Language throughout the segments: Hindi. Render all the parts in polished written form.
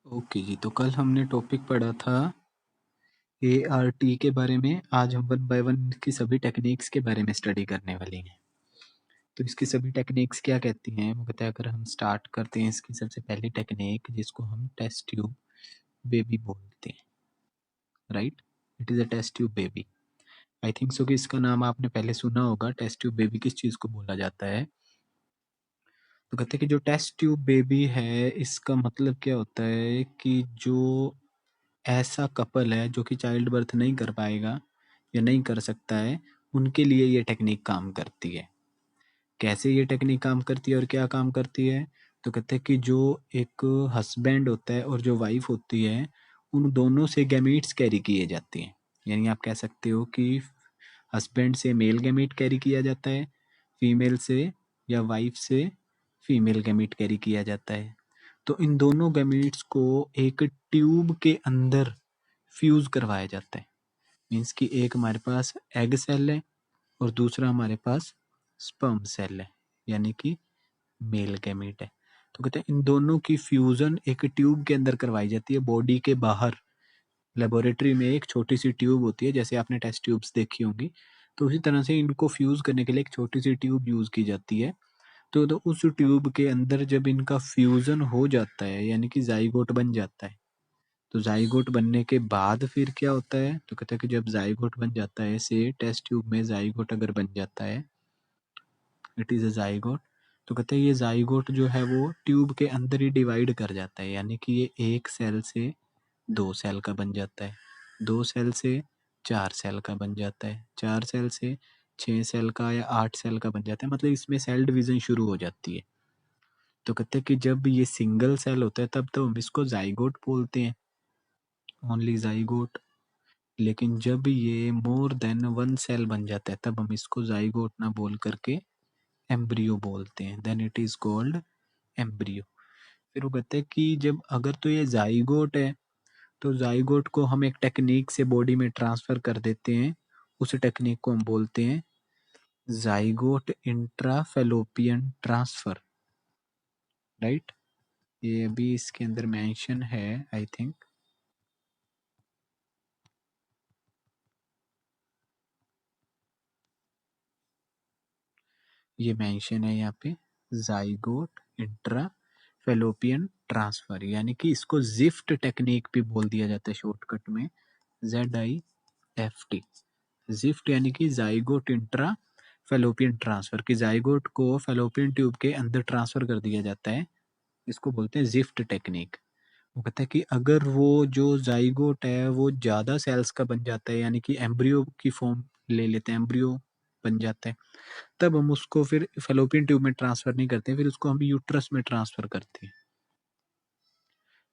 ओके जी, तो कल हमने टॉपिक पढ़ा था ART के बारे में। आज हम वन बाय वन की सभी टेक्निक्स के बारे में स्टडी करने वाले हैं। तो इसकी सभी टेक्निक्स क्या कहती हैं वो कहते हैं। अगर हम स्टार्ट करते हैं इसकी सबसे पहली टेक्निक, जिसको हम टेस्ट ट्यूब बेबी बोलते हैं, right. It is a test tube baby. I think so कि इसका नाम आपने पहले सुना होगा। टेस्ट ट्यूब बेबी किस चीज़ को बोला जाता है? तो कहते हैं कि जो टेस्ट ट्यूब बेबी है, इसका मतलब क्या होता है कि जो ऐसा कपल है जो कि चाइल्ड बर्थ नहीं कर पाएगा या नहीं कर सकता है, उनके लिए ये टेक्निक काम करती है। कैसे ये टेक्निक काम करती है और क्या काम करती है? तो कहते हैं कि जो एक हस्बैंड होता है और जो वाइफ होती है, उन दोनों से गैमीट्स कैरी किए जाते हैं। यानी आप कह सकते हो कि हस्बैंड से मेल गैमीट कैरी किया जाता है, फीमेल से या वाइफ से फीमेल गैमीट कैरी किया जाता है। तो इन दोनों गैमीट्स को एक ट्यूब के अंदर फ्यूज करवाया जाता है। मीन्स कि एक हमारे पास एग सेल है और दूसरा हमारे पास स्पर्म सेल है, यानी कि मेल गैमीट है। तो कहते हैं इन दोनों की फ्यूजन एक ट्यूब के अंदर करवाई जाती है, बॉडी के बाहर। लेबोरेटरी में एक छोटी सी ट्यूब होती है, जैसे आपने टेस्ट ट्यूब्स देखी होंगी, तो उसी तरह से इनको फ्यूज करने के लिए एक छोटी सी ट्यूब यूज की जाती है। तो उस ट्यूब के अंदर जब इनका फ्यूजन हो जाता है, यानी कि जाइगोट बन जाता है, तो जाइगोट बनने के बाद फिर क्या होता है? तो कहते हैं कि जब जाइगोट बन जाता है, से टेस्ट ट्यूब में जाइगोट अगर बन जाता है, इट इज़ अ जाइगोट, तो कहते हैं ये जाइगोट जो है वो ट्यूब के अंदर ही डिवाइड कर जाता है, यानी कि ये एक सेल से दो सेल का बन जाता है, दो सेल से चार सेल का बन जाता है, चार सेल से छः सेल का या आठ सेल का बन जाता है। मतलब इसमें सेल डिवीजन शुरू हो जाती है। तो कहते हैं कि जब ये सिंगल सेल होता है तब तो हम इसको जाइगोट बोलते हैं, ओनली जाइगोट। लेकिन जब ये मोर देन वन सेल बन जाता है तब हम इसको जाइगोट ना बोल करके एम्ब्रियो बोलते हैं। Then it is called embryo. फिर वो कहते हैं कि जब अगर तो ये जाइगोट है, तो जाइगोट को हम एक टेक्निक से बॉडी में ट्रांसफर कर देते हैं। उस टेक्निक को हम बोलते हैं जाइगोट इंट्राफेलोपियन ट्रांसफर, राइट। ये अभी इसके अंदर मेंशन है, आई थिंक। ये मेंशन है यहाँ पे, जाइगोट इंट्रा फेलोपियन ट्रांसफर, यानी कि इसको जिफ्ट टेक्निक भी बोल दिया जाता है शॉर्टकट में, ZIFT। जिफ्ट यानी कि जाइगोट इंट्रा फेलोपियन ट्रांसफर, कि जाइगोट को फेलोपियन ट्यूब के अंदर ट्रांसफर कर दिया जाता है। इसको बोलते हैं जिफ्ट टेक्निक। वो कहता है कि अगर वो जो जाइगोट है वो ज़्यादा सेल्स का बन जाता है, यानी कि एम्ब्रियो की फॉर्म ले लेते हैं, एम्ब्रियो बन जाता है, तब हम उसको फिर फेलोपियन ट्यूब में ट्रांसफर नहीं करते, फिर उसको हम यूट्रस में ट्रांसफर करते हैं।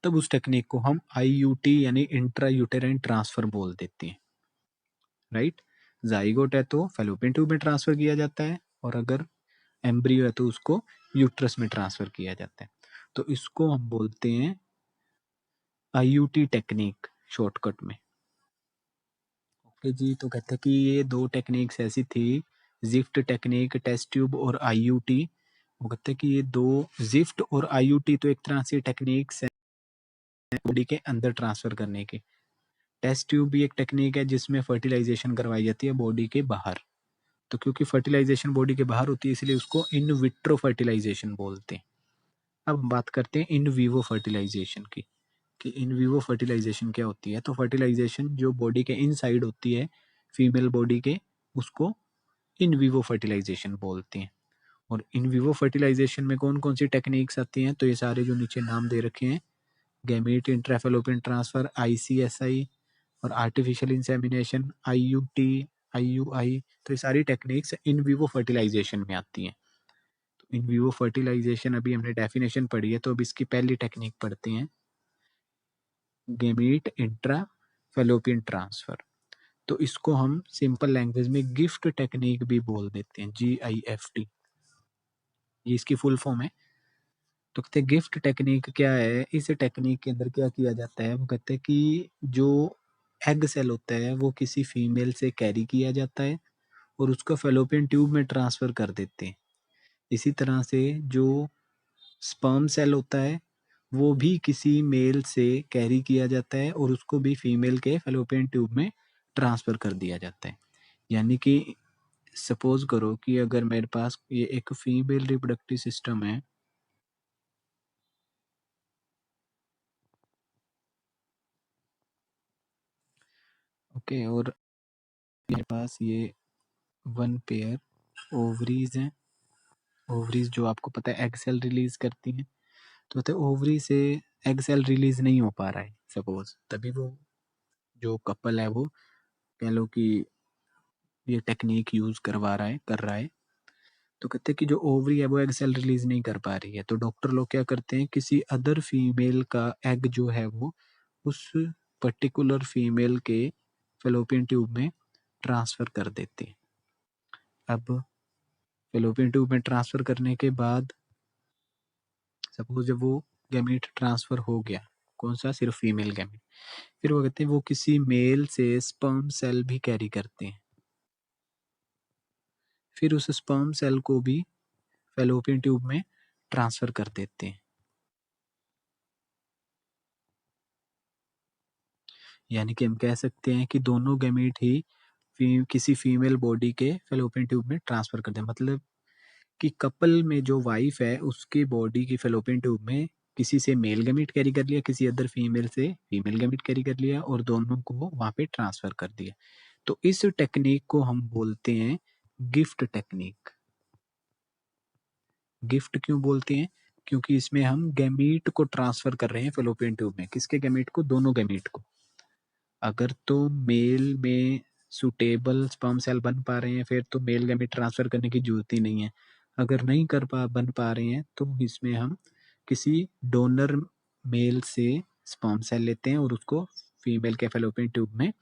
तब उस टेक्निक को हम IUT यानी इंट्रा यूटेराइन ट्रांसफर बोल देते हैं, राइट। जाइगोट है तो फेलोपियन ट्यूब में ट्रांसफर किया जाता है, और अगर एम्ब्रियो है तो उसको यूट्रस में ट्रांसफर किया जाता है। तो इसको हम बोलते हैं IUT टेक्निक शॉर्टकट में। ओके जी, तो कहते हैं कि ये दो टेक्निक्स ऐसी थी, जिफ्ट टेक्निक, टेस्ट ट्यूब और IUT। वो कहते हैं कि ये दो, जिफ्ट और IUT तो एक तरह से टेक्निक्स है बॉडी के अंदर ट्रांसफर करने के। टेस्ट ट्यूब भी एक टेक्निक है जिसमें फर्टिलाइजेशन करवाई जाती है बॉडी के बाहर। तो क्योंकि फर्टिलाइजेशन बॉडी के बाहर होती है, इसलिए उसको इन विट्रो फर्टिलाइजेशन बोलते हैं। अब हम बात करते हैं इन विवो फर्टिलाइजेशन की, कि इन विवो फर्टिलाइजेशन क्या होती है। तो फर्टिलाइजेशन जो बॉडी के इनसाइड होती है फीमेल बॉडी के, उसको इन विवो फर्टिलाइजेशन बोलते हैं। और इन विवो फर्टिलाइजेशन में कौन कौन सी टेक्निक्स आती हैं? तो ये सारे जो नीचे नाम दे रखे हैं, गैमीट इंट्राफेलोपियन ट्रांसफर, ICSI, और आर्टिफिशियल इंसेमिनेशन, IUT, IUI, तो ये सारी टेक्निक्स इन विवो फर्टिलाइजेशन में आती हैं। तो इन विवो फर्टिलाइजेशन अभी हमने डेफिनेशन पढ़ी है, तो अब इसकी पहली टेक्निक पढ़ते हैं, गैमीट इंट्रा फेलोपियन ट्रांसफर। तो इसको हम सिंपल लैंग्वेज में गिफ्ट टेक्निक भी बोल देते हैं, GIFT, ये इसकी फुल फॉर्म है। तो कहते हैं गिफ्ट टेक्निक क्या है? इस टेक्निक के अंदर क्या किया जाता है? वो कहते हैं कि जो एग सेल होता है वो किसी फीमेल से कैरी किया जाता है और उसको फेलोपियन ट्यूब में ट्रांसफर कर देते हैं। इसी तरह से जो स्पर्म सेल होता है वो भी किसी मेल से कैरी किया जाता है और उसको भी फीमेल के फैलोपियन ट्यूब में ट्रांसफ़र कर दिया जाता है। यानी कि सपोज करो कि अगर मेरे पास ये एक फीमेल रिप्रोडक्टिव सिस्टम है, ओके, और मेरे पास ये 1 पेयर ओवरीज हैं। ओवरीज जो आपको पता है एग सेल रिलीज करती हैं, तो कहते हैं ओवरी से एग सेल रिलीज नहीं हो पा रहा है सपोज, तभी वो जो कपल है वो कह लो कि ये टेक्निक यूज करवा रहा है कर रहा है, तो कहते हैं कि जो ओवरी है वो एग सेल रिलीज नहीं कर पा रही है, तो डॉक्टर लोग क्या करते हैं किसी अदर फीमेल का एग जो है वो उस पर्टिकुलर फीमेल के फेलोपियन ट्यूब में ट्रांसफर कर देते हैं। अब फेलोपियन ट्यूब में ट्रांसफर करने के बाद सपोज जब वो गैमीट ट्रांसफर हो गया, कौन सा, सिर्फ फीमेल गैमीट, फिर वो कहते हैं वो किसी मेल से स्पर्म सेल भी कैरी करते हैं, फिर उस स्पर्म सेल को भी फेलोपियन ट्यूब में ट्रांसफर कर देते हैं। यानी कि हम कह सकते हैं कि दोनों गैमीट ही किसी फीमेल बॉडी के फेलोपियन ट्यूब में ट्रांसफर कर दें, मतलब कि कपल में जो वाइफ है उसकी बॉडी की फेलोपियन ट्यूब में किसी से मेल गैमीट कैरी कर लिया, किसी अदर फीमेल से फीमेल गैमीट कैरी कर लिया और दोनों को वहां पे ट्रांसफर कर दिया। तो इस टेक्निक को हम बोलते हैं गिफ्ट टेक्निक। गिफ्ट क्यों बोलते हैं? क्योंकि इसमें हम गैमीट को ट्रांसफर कर रहे हैं फेलोपियन ट्यूब में, किसके गैमीट को, दोनों गैमीट को। अगर तो मेल में सुटेबल स्पर्म सेल बन पा रहे हैं फिर तो मेल गैमीट ट्रांसफर करने की जरूरत ही नहीं है। अगर नहीं बन पा रहे हैं तो इसमें हम किसी डोनर मेल से स्पर्म सेल लेते हैं और उसको फीमेल के फैलोपियन ट्यूब में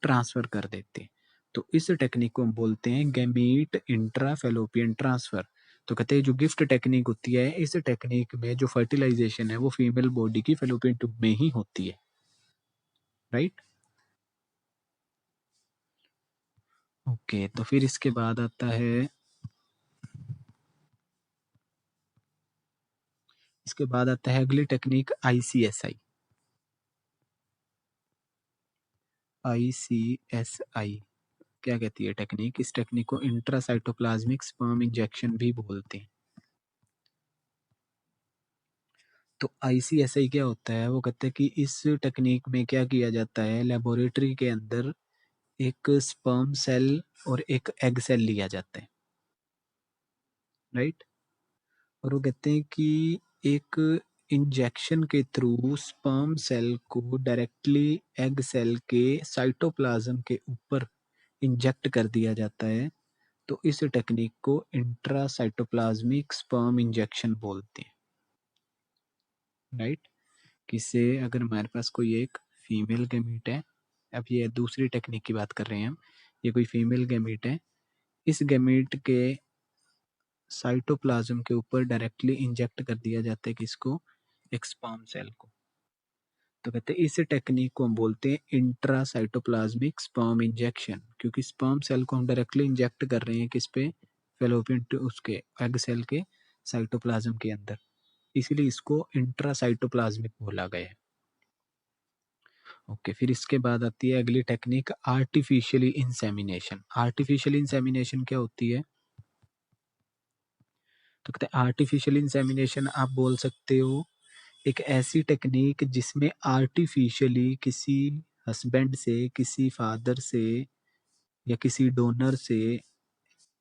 ट्रांसफर कर देते हैं। तो इस टेक्निक को हम बोलते हैं गैमीट इंट्रा फैलोपियन ट्रांसफर। तो कहते हैं जो गिफ्ट टेक्निक होती है, इस टेक्निक में जो फर्टिलाइजेशन है वो फीमेल बॉडी की फैलोपियन ट्यूब में ही होती है, राइट। ओके, तो फिर इसके बाद आता है, अगली टेक्निक आईसीएसआई। आईसीएसआई क्या कहती है टेक्निक? इस टेक्निक को इंट्रासाइटोप्लाज्मिक स्पर्म इंजेक्शन भी बोलते हैं। तो आईसीएसआई क्या होता है? वो कहते हैं कि इस टेक्निक में क्या किया जाता है, लेबोरेटरी के अंदर एक स्पर्म सेल और एक एग सेल लिया जाता है, राइट। और वो कहते हैं कि एक इंजेक्शन के थ्रू स्पर्म सेल को डायरेक्टली एग सेल के साइटोप्लाज्म के ऊपर इंजेक्ट कर दिया जाता है। तो इस टेक्निक को इंट्रासाइटोप्लाज्मिक स्पर्म इंजेक्शन बोलते हैं, राइट। किससे, अगर हमारे पास कोई एक फीमेल गैमीट है, अब ये दूसरी टेक्निक की बात कर रहे हैं हम, ये कोई फीमेल गैमीट है, इस गैमीट के साइटोप्लाज्म के ऊपर डायरेक्टली इंजेक्ट कर दिया जाता है किसको, एक स्पर्म सेल को। तो कहते हैं इस टेक्निक को हम बोलते हैं इंट्रासाइटोप्लाज्मिक स्पर्म इंजेक्शन, क्योंकि स्पर्म सेल को हम डायरेक्टली इंजेक्ट कर रहे हैं किस पे, फेलोपियन उसके एग सेल के साइटोप्लाज्म के अंदर, इसीलिए इसको इंट्रासाइटोप्लाज्मिक बोला गया है। ओके, फिर इसके बाद आती है अगली technique artificially insemination. Artificial insemination क्या होती है? तो कहते हैं आर्टिफिशियल इंसेमिनेशन आप बोल सकते हो एक ऐसी टेक्निक जिसमें आर्टिफिशियली किसी हस्बैंड से, किसी फादर से या किसी डोनर से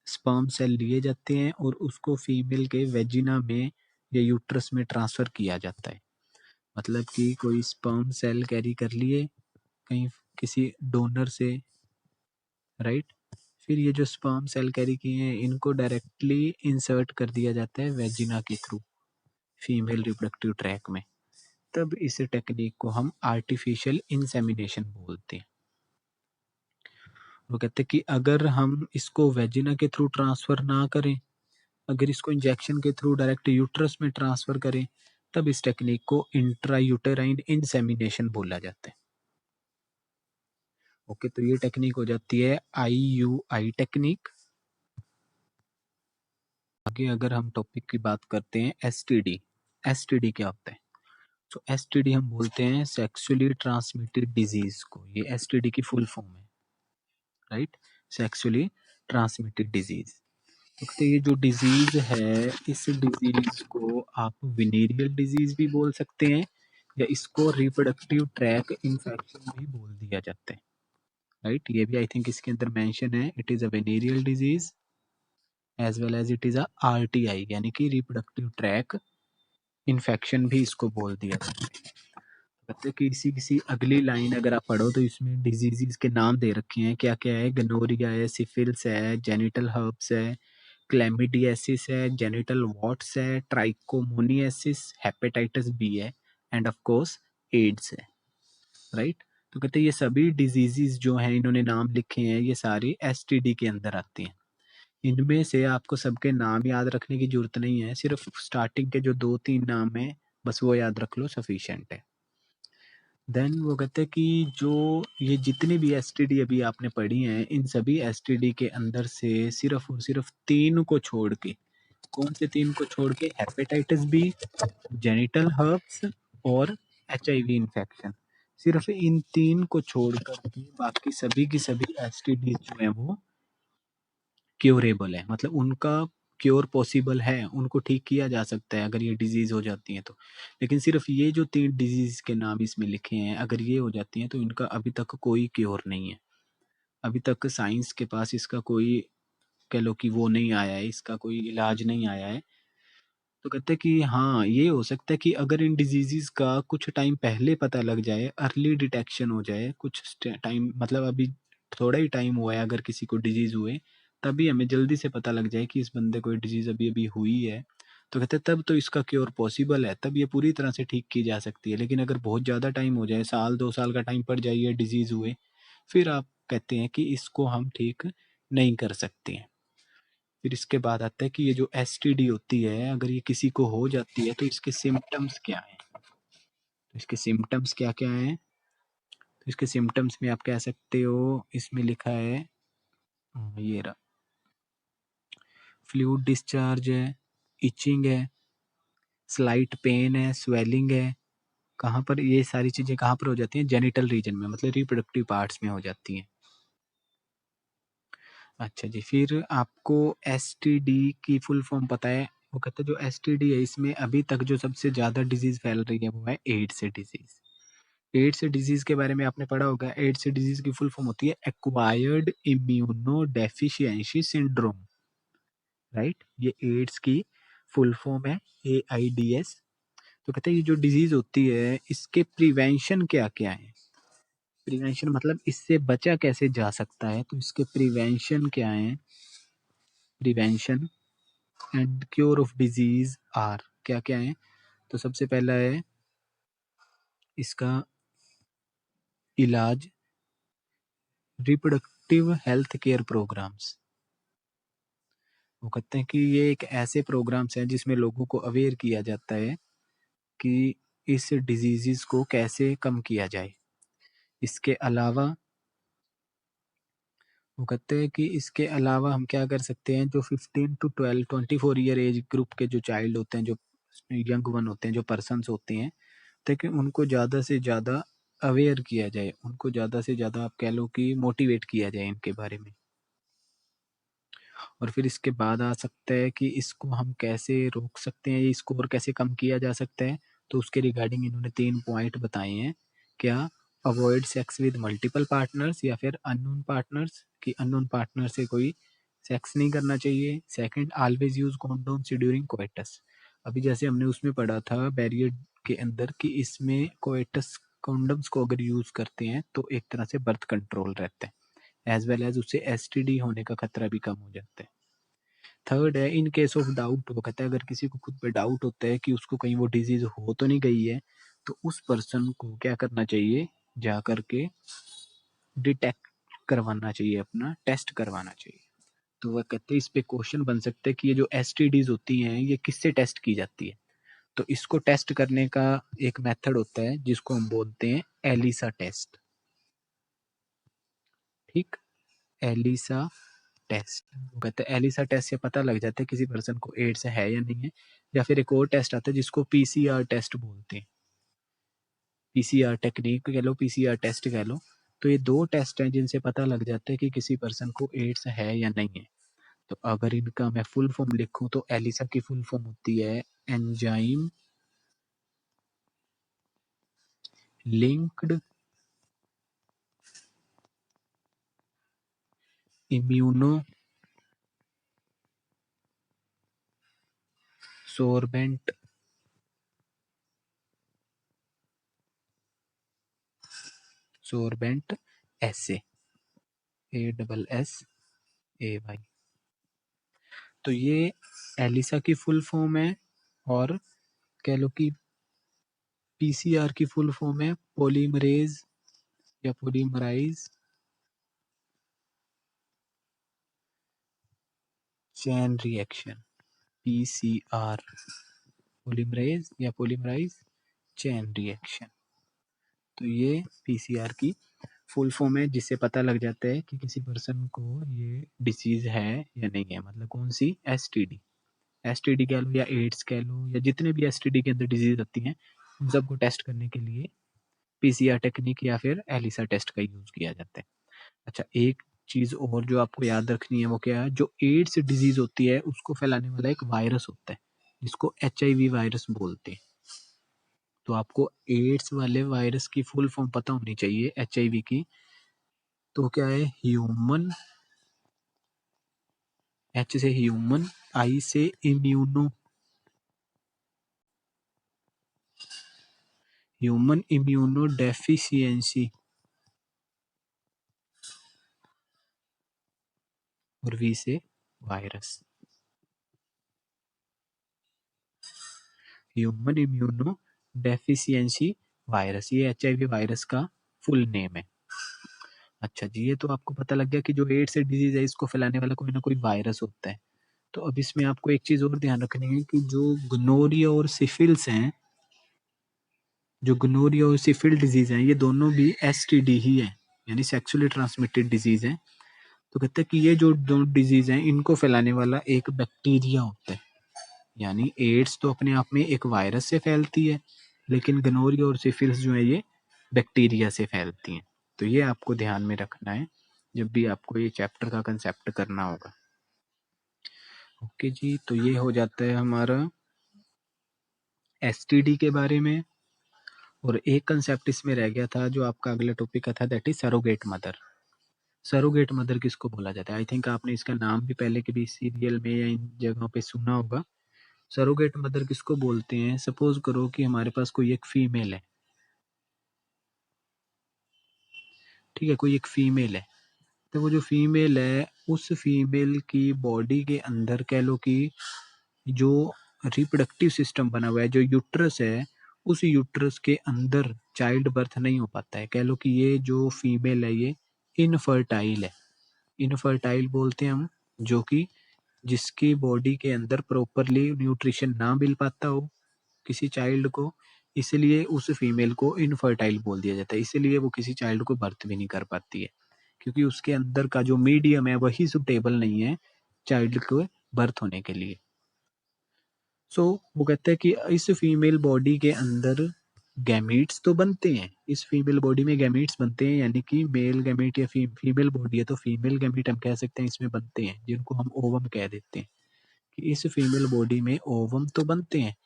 स्पर्म सेल लिए जाते हैं और उसको फीमेल के वेजिना में या यूट्रस में ट्रांसफर किया जाता है। मतलब कि कोई स्पर्म सेल कैरी कर लिए कहीं किसी डोनर से, राइट। फिर ये जो स्पर्म सेल कैरी किए हैं इनको डायरेक्टली इंसर्ट कर दिया जाता है वेजिना के थ्रू फीमेल रिप्रोडक्टिव ट्रैक में। तब इस टेक्निक को हम आर्टिफिशियल इंसेमिनेशन बोलते हैं। वो कहते हैं कि अगर हम इसको वेजिना के थ्रू ट्रांसफर ना करें, अगर इसको इंजेक्शन के थ्रू डायरेक्ट यूट्रस में ट्रांसफर करें, तब इस टेक्निक को इंट्रा यूटेराइन इंसेमिनेशन बोला जाता है। ओके, तो ये टेक्निक हो जाती है आईयूआई टेक्निक। आगे अगर हम टॉपिक की बात करते हैं एसटीडी। एसटीडी क्या होता है? तो एसटीडी हम बोलते हैं सेक्सुअली ट्रांसमिटेड डिजीज को, ये एसटीडी की फुल फॉर्म है, राइट, सेक्सुअली ट्रांसमिटेड डिजीज। तो ये जो डिजीज है, इस डिजीज को आप विनेरियल डिजीज भी बोल सकते हैं या इसको रिप्रोडक्टिव ट्रैक इन्फेक्शन भी बोल दिया जाता है, राइट। ये भी आई थिंक इसके अंदर मेंशन है, it is a venereal disease as well as it is a RTI, यानी कि रिप्रोडक्टिव ट्रैक इन्फेक्शन भी इसको बोल दिया जाता है। कहते हैं कि किसी अगली लाइन अगर आप पढ़ो तो इसमें डिजीजेस के नाम दे रखे हैं, क्या क्या है, गनोरिया है, सिफिल्स है, जेनिटल हर्ब्स है, क्लैमिडियासिस है, जेनिटल वॉट्स है, ट्राइकोमोनियासिस, हेपेटाइटिस बी है, एंड ऑफ कोर्स एड्स है, राइट। तो कहते हैं ये सभी डिजीजेस जो हैं इन्होंने नाम लिखे हैं, ये सारे एसटीडी के अंदर आती हैं। इनमें से आपको सबके नाम याद रखने की जरूरत नहीं है, सिर्फ स्टार्टिंग के जो 2-3 नाम है बस वो याद रख लो, सफिशिएंट है। देन वो कहते हैं कि जो ये जितनी भी एसटीडी अभी आपने पढ़ी हैं, इन सभी एसटीडी के अंदर से सिर्फ और सिर्फ 3 को छोड़ के, कौन से 3 को छोड़ के, हेपेटाइटिस बी, जेनिटल हर्ब्स और एचआईवी इन्फेक्शन, सिर्फ इन 3 को छोड़ कर बाकी सभी की सभी एसटीडी जो है वो क्योरेबल है, मतलब उनका क्योर पॉसिबल है, उनको ठीक किया जा सकता है अगर ये डिजीज हो जाती है तो। लेकिन सिर्फ ये जो 3 डिजीज के नाम इसमें लिखे हैं, अगर ये हो जाती हैं तो इनका अभी तक कोई क्योर नहीं है, अभी तक साइंस के पास इसका कोई, कह लो कि वो नहीं आया है, इसका कोई इलाज नहीं आया है। तो कहते हैं कि हाँ, ये हो सकता है कि अगर इन डिजीजेस का कुछ टाइम पहले पता लग जाए, अर्ली डिटेक्शन हो जाए, कुछ टाइम, मतलब अभी थोड़ा ही टाइम हुआ है अगर किसी को डिजीज हुए, तभी हमें जल्दी से पता लग जाए कि इस बंदे को डिजीज अभी अभी हुई है, तो कहते हैं तब तो इसका क्योर पॉसिबल है, तब ये पूरी तरह से ठीक की जा सकती है। लेकिन अगर बहुत ज़्यादा टाइम हो जाए, 1-2 साल का टाइम पड़ जाए ये डिजीज हुए, फिर आप कहते हैं कि इसको हम ठीक नहीं कर सकते हैं। फिर इसके बाद आता है कि ये जो एसटीडी होती है, अगर ये किसी को हो जाती है तो इसके सिम्टम्स क्या हैं, तो इसके सिम्टम्स क्या क्या हैं, तो इसके सिम्टम्स में आप कह सकते हो, इसमें लिखा है, ये रहा, फ्लूइड डिस्चार्ज है, इचिंग है, स्लाइट पेन है, स्वेलिंग है। कहाँ पर ये सारी चीज़ें कहाँ पर हो जाती हैं, जेनिटल रीजन में, मतलब रिप्रोडक्टिव पार्ट्स में हो जाती हैं। अच्छा जी, फिर आपको एसटीडी की फुल फॉर्म पता है, वो कहते हैं जो एसटीडी है इसमें अभी तक जो सबसे ज़्यादा डिजीज़ फैल रही है वो है एड्स डिजीज़। एड्स डिजीज़ के बारे में आपने पढ़ा होगा, एड्स डिजीज़ की फुल फॉर्म होती है acquired immuno deficiency syndrome, right. ये एड्स की फुल फॉर्म है, एआईडीएस। तो कहते हैं ये जो डिजीज़ होती है इसके प्रिवेंशन क्या क्या है, प्रिवेंशन मतलब इससे बचा कैसे जा सकता है, तो इसके प्रिवेंशन क्या है, prevention and cure of disease are, क्या क्या है, तो सबसे पहला है इसका इलाज, रिप्रोडक्टिव हेल्थ केयर प्रोग्राम्स। वो कहते हैं कि ये एक ऐसे प्रोग्राम्स हैं जिसमें लोगों को अवेयर किया जाता है कि इस डिजीज़ को कैसे कम किया जाए। इसके अलावा वो कहते हैं कि इसके अलावा हम क्या कर सकते हैं, जो 15 टू 12 24 ईयर एज ग्रुप के जो चाइल्ड होते हैं, जो यंग वन होते हैं, जो पर्सन्स होते हैं, ताकि उनको ज़्यादा से ज़्यादा अवेयर किया जाए, उनको ज़्यादा से ज़्यादा आप कह लो कि मोटिवेट किया जाए इनके बारे में। और फिर इसके बाद आ सकता है कि इसको हम कैसे रोक सकते हैं, ये स्कोर कैसे कम किया जा सकता है, तो उसके रिगार्डिंग इन्होंने 3 पॉइंट बताए हैं। क्या, avoid sex with multiple partners या फिर अननोन पार्टनर्स, कि अननोन पार्टनर से कोई सेक्स नहीं करना चाहिए। Second, always use condoms during coitus. अभी जैसे हमने उसमें पढ़ा था बैरियर के अंदर कि इसमें कोइटस कॉन्डम्स को अगर यूज करते हैं तो एक तरह से बर्थ कंट्रोल रहता है, एज वेल एज उससे एसटीडी होने का खतरा भी कम हो जाता है। थर्ड है, इन केस ऑफ डाउट, वो कहता है अगर किसी को खुद पे डाउट होता है कि उसको कहीं वो डिजीज हो तो नहीं गई है, तो उस पर्सन को क्या करना चाहिए, जा करके डिटेक्ट करवाना चाहिए, अपना टेस्ट करवाना चाहिए। तो वह कहते हैं इस पे क्वेश्चन बन सकते हैं कि ये जो एसटीडीज होती हैं ये किससे टेस्ट की जाती है, तो इसको टेस्ट करने का एक मेथड होता है जिसको हम बोलते हैं एलिसा टेस्ट, ठीक, एलिसा टेस्ट। वो कहते हैं एलिसा टेस्ट से पता लग जाता है किसी पर्सन को एड्स है या नहीं है। या फिर एक और टेस्ट आता है जिसको पीसीआर टेस्ट बोलते हैं, पीसीआर टेक्निक कह लो, पीसीआर टेस्ट कह लो। तो ये 2 टेस्ट हैं जिनसे पता लग जाता है कि किसी पर्सन को एड्स है या नहीं है। तो अगर इनका मैं फुल फॉर्म लिखूं तो एलिसा की फुल फॉर्म होती है एंजाइम लिंक्ड इम्यूनो सोर्बेंट एसे, ASSAY। तो ये एलिसा की फुल फॉर्म है, और कह लो कि पीसीआर की फुल फॉर्म है पॉलीमरेज या polymerise chain reaction, PCR, polymerase या पॉलीमराइज चेन रिएक्शन। तो ये पीसीआर की फुल फॉर्म है, जिससे पता लग जाता है कि किसी पर्सन को ये डिसीज है या नहीं है। मतलब कौन सी, एसटीडी कह लो या एड्स कह लो, या जितने भी एसटीडी के अंदर डिजीज होती हैं, उन सबको टेस्ट करने के लिए पीसीआर टेक्निक या फिर एलिसा टेस्ट का यूज किया जाता है। अच्छा, एक चीज और जो आपको याद रखनी है वो क्या है, जो एड्स डिजीज होती है उसको फैलाने वाला एक वायरस होता है जिसको एचआईवी वायरस बोलते हैं। तो आपको एड्स वाले वायरस की फुल फॉर्म पता होनी चाहिए एचआईवी की। तो क्या है, ह्यूमन, एच से ह्यूमन, आई से इम्यूनो, ह्यूमन इम्यूनो डेफिशिएंसी, और वी से virus, human immuno deficiency virus, ये एचआईवी वायरस का फुल नेम है। अच्छा जी, ये तो आपको पता लग गया कि जो एड्स डिजीज है इसको फैलाने वाला कोई ना कोई वायरस होता है। तो अब इसमें आपको एक चीज और ध्यान रखनी है कि जो गनोरिया और सिफिल्स हैं, जो गनोरिया और सिफिल डिजीज हैं, ये दोनों भी एसटीडी ही है, यानी सेक्सुअली ट्रांसमिटेड डिजीज है। तो कहते हैं कि ये जो दो डिजीज हैं इनको फैलाने वाला एक बैक्टीरिया होता है। यानी एड्स तो अपने आप में एक वायरस से फैलती है, लेकिन गनोरिया और सिफिलिस जो है ये बैक्टीरिया से फैलती हैं। तो ये आपको ध्यान में रखना है जब भी आपको ये चैप्टर का कंसेप्ट करना होगा। ओके जी, तो ये हो जाता है हमारा एसटीडी के बारे में। और एक कंसेप्ट इसमें रह गया था जो आपका अगला टॉपिक का था, that is surrogate mother. Surrogate mother किसको बोला जाता है? आई थिंक आपने इसका नाम भी पहले के भी सीरियल में या इन जगहों पे सुना होगा। सरोगेट मदर किसको बोलते हैं? सपोज करो कि हमारे पास कोई एक फीमेल है, ठीक है, कोई एक फीमेल है। तो वो जो फीमेल है उस फीमेल की बॉडी के अंदर कह लो कि जो रिप्रोडक्टिव सिस्टम बना हुआ है, जो यूट्रस है, उस यूट्रस के अंदर चाइल्ड बर्थ नहीं हो पाता है। कह लो कि ये जो फीमेल है ये इनफर्टाइल है। इनफर्टाइल बोलते हैं हम जो कि जिसकी बॉडी के अंदर प्रॉपरली न्यूट्रिशन ना मिल पाता हो किसी चाइल्ड को, इसलिए उस फीमेल को इनफर्टाइल बोल दिया जाता है। इसलिए वो किसी चाइल्ड को बर्थ भी नहीं कर पाती है, क्योंकि उसके अंदर का जो मीडियम है वही सुटेबल नहीं है चाइल्ड को बर्थ होने के लिए। सो वो कहते हैं कि इस फीमेल बॉडी के अंदर गैमीट्स तो बनते हैं, इस फीमेल बॉडी में गैमीट्स बनते हैं, यानी कि मेल गैमीट या फीमेल बॉडी है तो फीमेल गैमीट हम कह सकते हैं इसमें बनते हैं, जिनको हम ओवम कह देते हैं। कि इस फीमेल बॉडी में ओवम तो बनते हैं,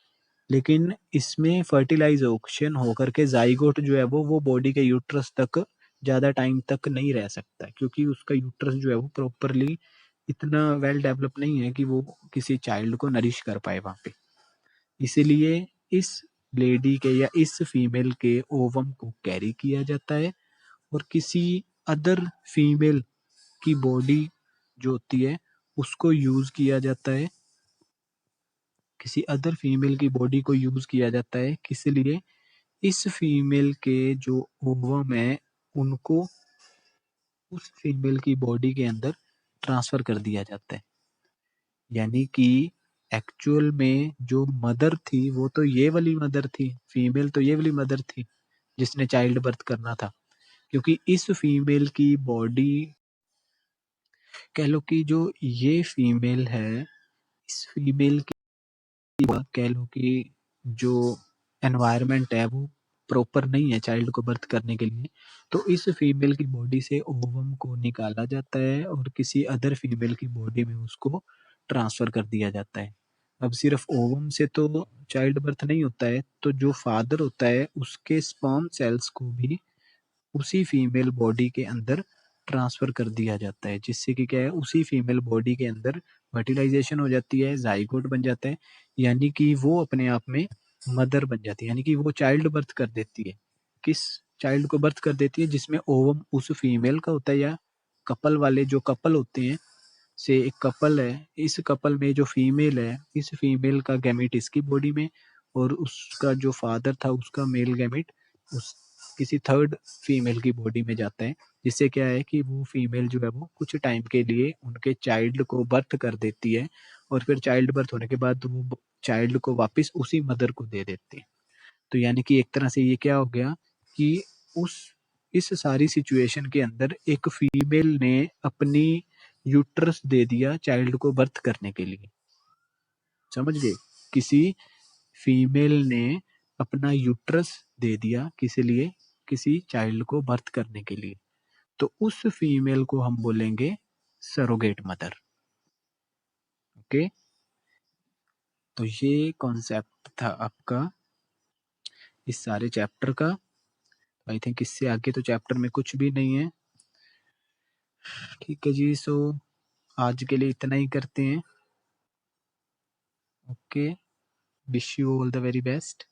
लेकिन इसमें फर्टिलाइजेशन होकर के जाइगोट जो है वो बॉडी के यूट्रस तक ज़्यादा टाइम तक नहीं रह सकता, क्योंकि उसका यूट्रस जो है वो प्रॉपरली इतना वेल डेवलप नहीं है कि वो किसी चाइल्ड को नरिश कर पाए वहाँ पे। इसीलिए इस लेडी के या इस फीमेल के ओवम को कैरी किया जाता है, और किसी अदर फीमेल की बॉडी जो होती है उसको यूज़ किया जाता है, किसी अदर फीमेल की बॉडी को यूज़ किया जाता है। किस लिए? इस फीमेल के जो ओवम है उनको उस फीमेल की बॉडी के अंदर ट्रांसफर कर दिया जाता है। यानी कि एक्चुअल में जो मदर थी वो तो ये वाली मदर थी, फीमेल तो ये वाली मदर थी जिसने चाइल्ड बर्थ करना था, क्योंकि इस फीमेल की बॉडी कह लो कि जो ये फीमेल है, इस फीमेल की कह लो कि जो एनवायरनमेंट है वो प्रॉपर नहीं है चाइल्ड को बर्थ करने के लिए, तो इस फीमेल की बॉडी से ओवम को निकाला जाता है और किसी अदर फीमेल की बॉडी में उसको ट्रांसफर कर दिया जाता है। अब सिर्फ ओवम से तो चाइल्ड बर्थ नहीं होता है, तो जो फादर होता है उसके स्पर्म सेल्स को भी उसी फीमेल बॉडी के अंदर ट्रांसफर कर दिया जाता है, जिससे कि क्या है, उसी फीमेल बॉडी के अंदर फर्टिलाइजेशन हो जाती है, जाइगोट बन जाता है, यानी कि वो अपने आप में मदर बन जाती है, यानी कि वो चाइल्ड बर्थ कर देती है। किस चाइल्ड को बर्थ कर देती है? जिसमें ओवम उस फीमेल का होता है, या कपल वाले जो कपल होते हैं, से एक कपल है, इस कपल में जो फीमेल है, इस फीमेल का गैमेट इसकी बॉडी में, और उसका जो फादर था उसका मेल गैमेट उस किसी थर्ड फीमेल की बॉडी में जाता है, जिससे क्या है कि वो फीमेल जो है वो कुछ टाइम के लिए उनके चाइल्ड को बर्थ कर देती है, और फिर चाइल्ड बर्थ होने के बाद वो चाइल्ड को वापस उसी मदर को दे देती है। तो यानी कि एक तरह से ये क्या हो गया कि उस इस सारी सिचुएशन के अंदर एक फीमेल ने अपनी यूट्रस दे दिया चाइल्ड को बर्थ करने के लिए। समझ गए? किसी फीमेल ने अपना यूट्रस दे दिया किस लिए? किसी चाइल्ड को बर्थ करने के लिए। तो उस फीमेल को हम बोलेंगे सरोगेट मदर। ओके, तो ये कॉन्सेप्ट था आपका इस सारे चैप्टर का। आई थिंक इससे आगे तो चैप्टर में कुछ भी नहीं है। ठीक है जी, सो आज के लिए इतना ही करते हैं। Okay, wish you all the very best.